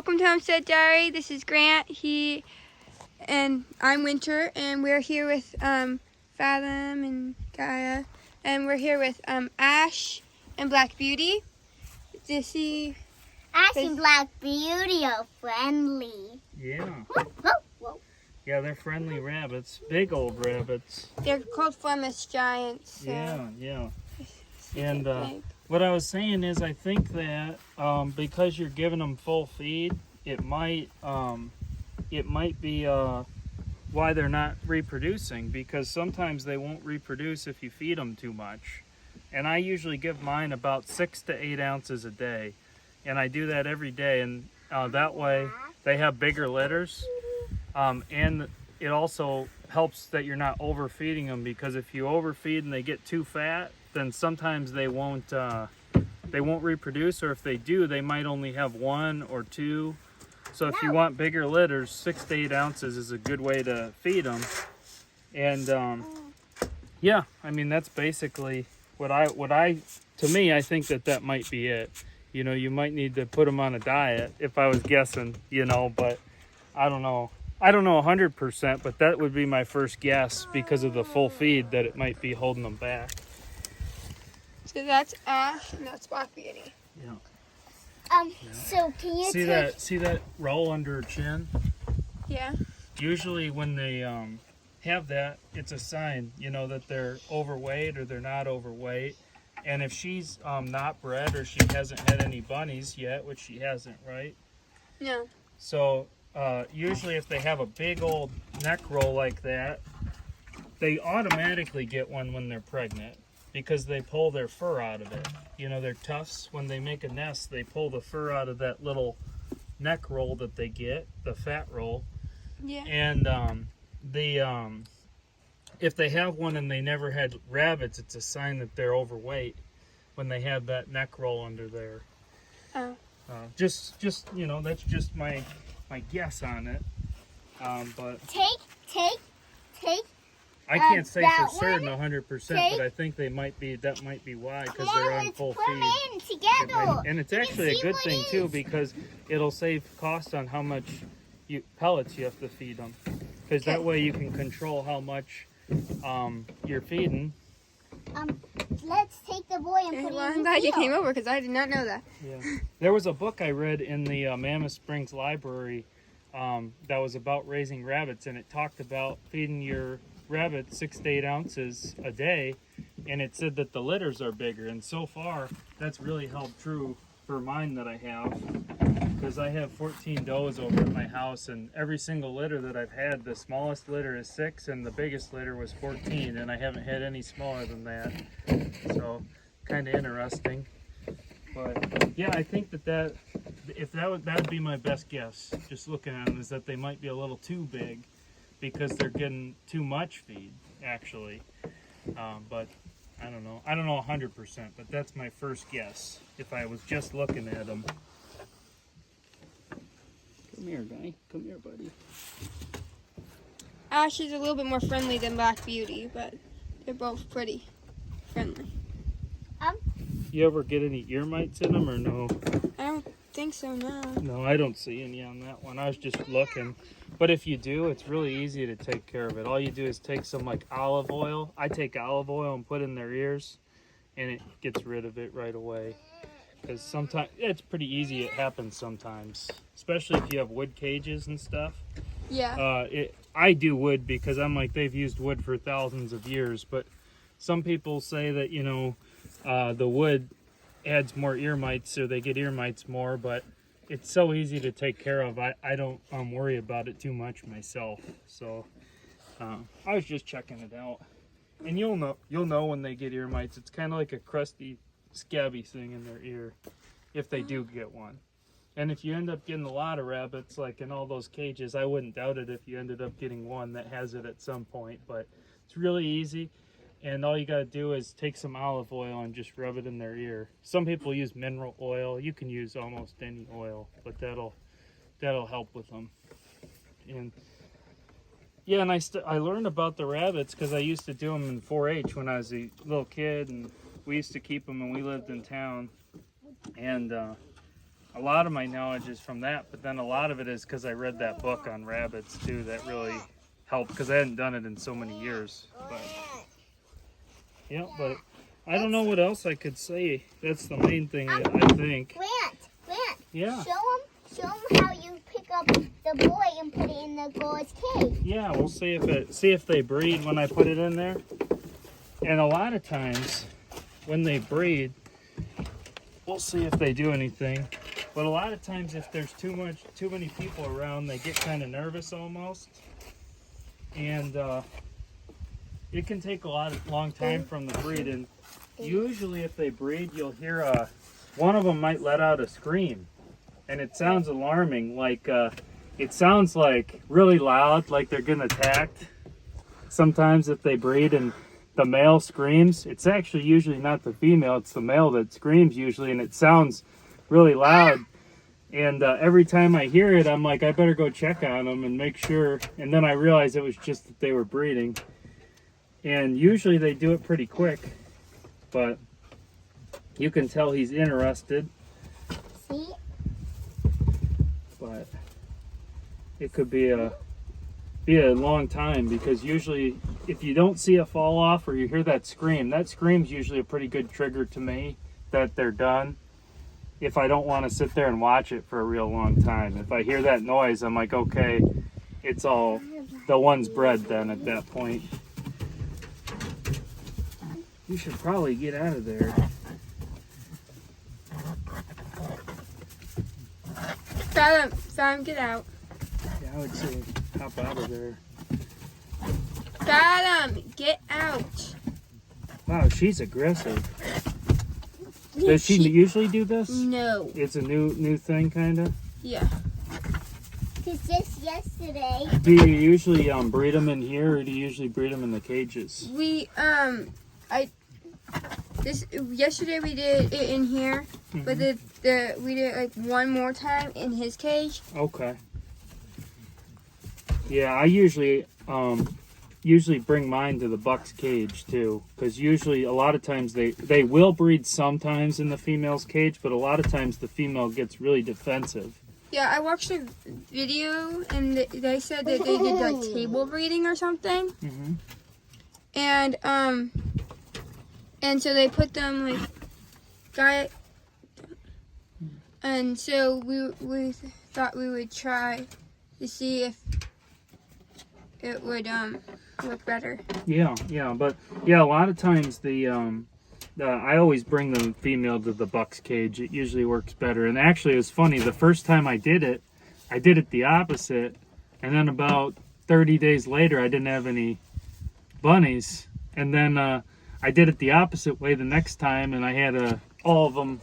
Welcome to Homestead Diary. This is Grant. And I'm Winter, and we're here with Fathom and Gaia, and we're here with Ash and Black Beauty. To see Ash and Black Beauty are friendly. Yeah. Whoa, whoa, whoa. Yeah, they're friendly rabbits. Big old rabbits. they're called Flemish giants. So Yeah. And what I was saying is I think that because you're giving them full feed, it might be why they're not reproducing, because sometimes they won't reproduce if you feed them too much. And I usually give mine about 6 to 8 ounces a day, and I do that every day, and that way they have bigger litters, and it also helps that you're not overfeeding them, because if you overfeed and they get too fat, then sometimes they won't reproduce, or if they do, they might only have 1 or 2. So if you want bigger litters, 6 to 8 ounces is a good way to feed them. And yeah, I mean, that's basically I think that might be it. You know, you might need to put them on a diet if I was guessing, but I don't know. I don't know 100%, but that would be my first guess because of the full feed, that it might be holding them back. So that's Ash and that's Black Beauty. Yeah. So can you See that roll under her chin? Yeah. Usually when they have that, it's a sign, that they're overweight or they're not overweight. And if she's not bred, or she hasn't had any bunnies yet, which she hasn't, right? No. So usually if they have a big old neck roll like that, they automatically get one when they're pregnant, because they pull their fur out of it. Their tufts, when they make a nest, they pull the fur out of that little neck roll that they get, the fat roll. Yeah. And if they have one and they never had rabbits, it's a sign that they're overweight when they have that neck roll under there. Oh. Just that's just my guess on it. But take I can't say that for certain one, 100%, but I think that might be why, because they're on full put them feed. in together. And it's actually a good thing too, because it'll save cost on how much pellets you have to feed them, because that way you can control how much you're feeding. Let's take the boy and put Well, him I'm in glad the you field. came over, because I did not know that. Yeah. There was a book I read in the Mammoth Springs Library that was about raising rabbits, and it talked about feeding your rabbit 6 to 8 ounces a day, and it said that the litters are bigger, and so far that's really held true for mine that I have, because I have 14 does over at my house, and every single litter that I've had, the smallest litter is 6 and the biggest litter was 14, and I haven't had any smaller than that. So kind of interesting. But yeah, I think that would be my best guess, just looking at them, is that they might be a little too big, because they're getting too much feed, actually. But I don't know 100%, but that's my first guess if I was just looking at them. Come here, guy. Come here, buddy. Ash is a little bit more friendly than Black Beauty, but they're both pretty friendly. You ever get any ear mites in them, or no? I don't think so, no. No, I don't see any on that one. I was just looking. But if you do, it's really easy to take care of it. All you do is take some olive oil. I take olive oil and put in their ears, and it gets rid of it right away. Because sometimes it's pretty easy. It happens sometimes, especially if you have wood cages and stuff. Yeah. I do wood because they've used wood for thousands of years. But some people say that the wood adds more ear mites, or they get ear mites more. But it's so easy to take care of. I don't worry about it too much myself. So I was just checking it out, and you'll know when they get ear mites. It's kind of like a crusty, scabby thing in their ear, if they do get one. And if you end up getting a lot of rabbits, like in all those cages, I wouldn't doubt it if you ended up getting one that has it at some point. But it's really easy, and all you got to do is take some olive oil and just rub it in their ear. Some people use mineral oil. You can use almost any oil, but that'll help with them. And yeah, and I learned about the rabbits because I used to do them in 4-H when I was a little kid, and we used to keep them when we lived in town. And a lot of my knowledge is from that, but then a lot of it is because I read that book on rabbits too. That really helped because I hadn't done it in so many years. But yeah, but I don't know what else I could say. That's the main thing I think. Grant, Yeah. show him how you pick up the boy and put it in the girl's cage. Yeah, we'll see if they breed when I put it in there. And a lot of times when they breed, we'll see if they do anything. But a lot of times if there's too many people around, they get kind of nervous almost. And it can take a long time from the breed. And usually if they breed, you'll hear one of them might let out a scream. And it sounds alarming, like it sounds like really loud, like they're getting attacked. Sometimes if they breed and the male screams, it's actually usually not the female, it's the male that screams usually, and it sounds really loud. And every time I hear it, I'm like, I better go check on them and make sure. And then I realize it was just that they were breeding. And usually they do it pretty quick, but you can tell he's interested. See? But it could be a long time, because usually if you don't see a fall off or you hear that scream's usually a pretty good trigger to me that they're done. If I don't want to sit there and watch it for a real long time, if I hear that noise, I'm like, okay, it's all the one's bred then at that point. You should probably get out of there. Fathom, get out. Yeah, I would say hop out of there. Fathom, get out. Wow, she's aggressive. Does she usually do this? No. It's a new thing, kind of? Yeah. Because just yesterday, Do you usually breed them in here, or do you usually breed them in the cages? Yesterday we did it in here, but we did it like one more time in his cage. Okay. Yeah, I usually bring mine to the buck's cage too, because usually a lot of times they will breed sometimes in the female's cage, but a lot of times the female gets really defensive. Yeah, I watched a video and they said that they did like table breeding or something, Mm-hmm. and so they put them like and so we thought we would try to see if it would look better. Yeah, but yeah, a lot of times I always bring the female to the buck's cage. It usually works better. And actually, it was funny. The first time I did it the opposite, and then about 30 days later, I didn't have any bunnies. And then I did it the opposite way the next time, and I had all of them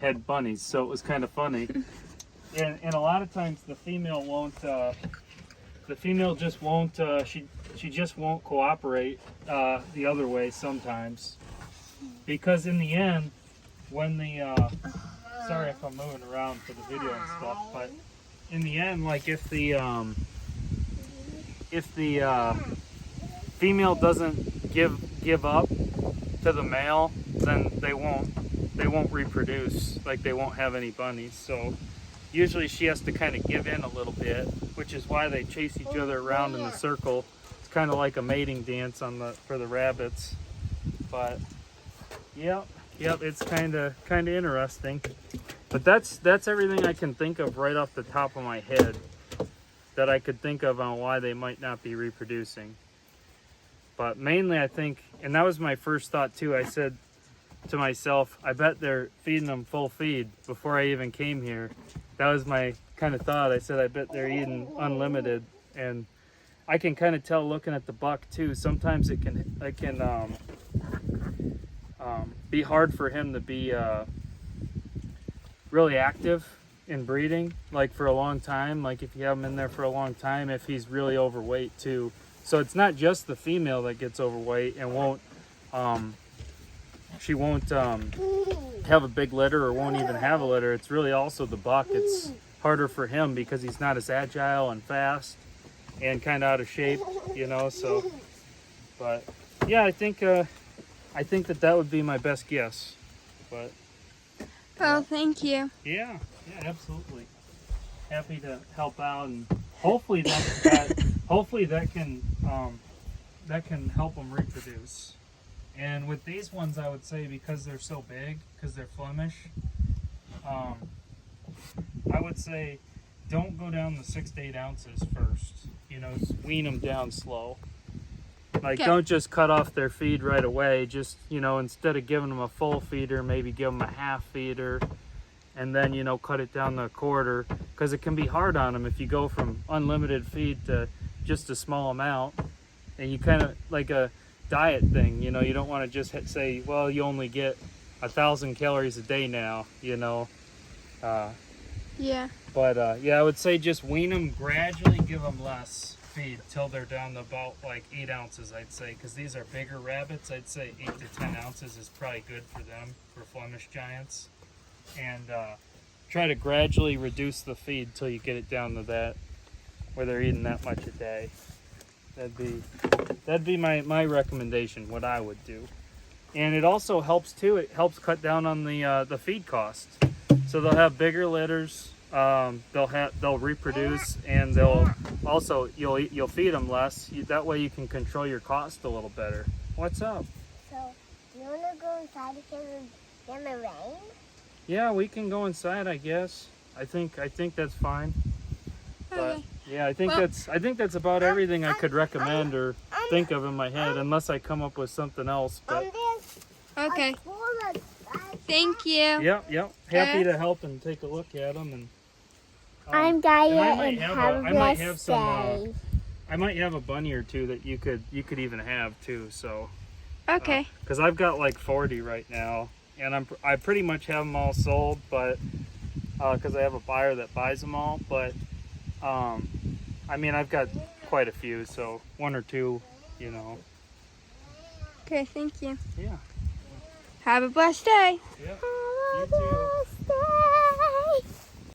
had bunnies. So it was kind of funny. And a lot of times the female won't. The female just won't. She just won't cooperate the other way sometimes, because in the end, when the sorry if I'm moving around for the video and stuff, but in the end, like if the female doesn't give up to the male, then they won't reproduce. Like they won't have any bunnies. So usually she has to kind of give in a little bit, which is why they chase each other around in a circle. It's kind of like a mating dance for the rabbits. But yep, it's kind of interesting. But that's everything I can think of right off the top of my head that I could think of on why they might not be reproducing. But mainly I think, and that was my first thought too, I said to myself, I bet they're feeding them full feed before I even came here. That was my kind of thought. I said, I bet they're eating unlimited. And I can kind of tell looking at the buck too. Sometimes it can be hard for him to be really active in breeding, like for a long time. Like if you have him in there for a long time, if he's really overweight too. So it's not just the female that gets overweight and won't she won't have a big litter or won't even have a litter. It's really also the buck. It's harder for him because he's not as agile and fast and kind of out of shape, you know. So, but yeah, I think that would be my best guess. But Well, thank you. yeah. Yeah, absolutely. Happy to help out, and hopefully hopefully that can help them reproduce. And with these ones, I would say because they're so big, because they're Flemish, I would say don't go down the 6 to 8 ounces first. You know, wean them down slow. Like, Okay. don't just cut off their feed right away. Just, you know, instead of giving them a full feeder, maybe give them a half feeder, and then, you know, cut it down to a quarter, because it can be hard on them if you go from unlimited feed to just a small amount. And you kind of, like a diet thing, you know, you don't want to just say, well, you only get 1,000 calories a day now, you know. Yeah. But yeah, I would say just wean them gradually, give them less feed till they're down to about like 8 ounces, I'd say, because these are bigger rabbits. I'd say 8 to 10 ounces is probably good for them, for Flemish Giants. And try to gradually reduce the feed till you get it down to that, where they're eating that much a day. That'd be my recommendation, what I would do. And it also helps too, it helps cut down on the feed cost. So they'll have bigger litters, they'll reproduce, and they'll also, you'll feed them less. That way you can control your cost a little better. What's up? So, you want to go inside because it's going to rain? Yeah, we can go inside, I guess. I think that's fine. But Okay. yeah, I think Well- that's about everything I could recommend or think of in my head, unless I come up with something else. But There's Okay. a pool outside. Thank you. yep, happy to help and take a look at them. And I'm Gaia, and I might and have have a- a I might blessed have some, day. I might have a bunny or two that you could even have too. So Okay. because I've got like 40 right now, and I pretty much have them all sold, but because I have a buyer that buys them all. But I mean, I've got quite a few, so 1 or 2, you know. Okay, thank you. Yeah. Have a blessed day. Yeah. You too.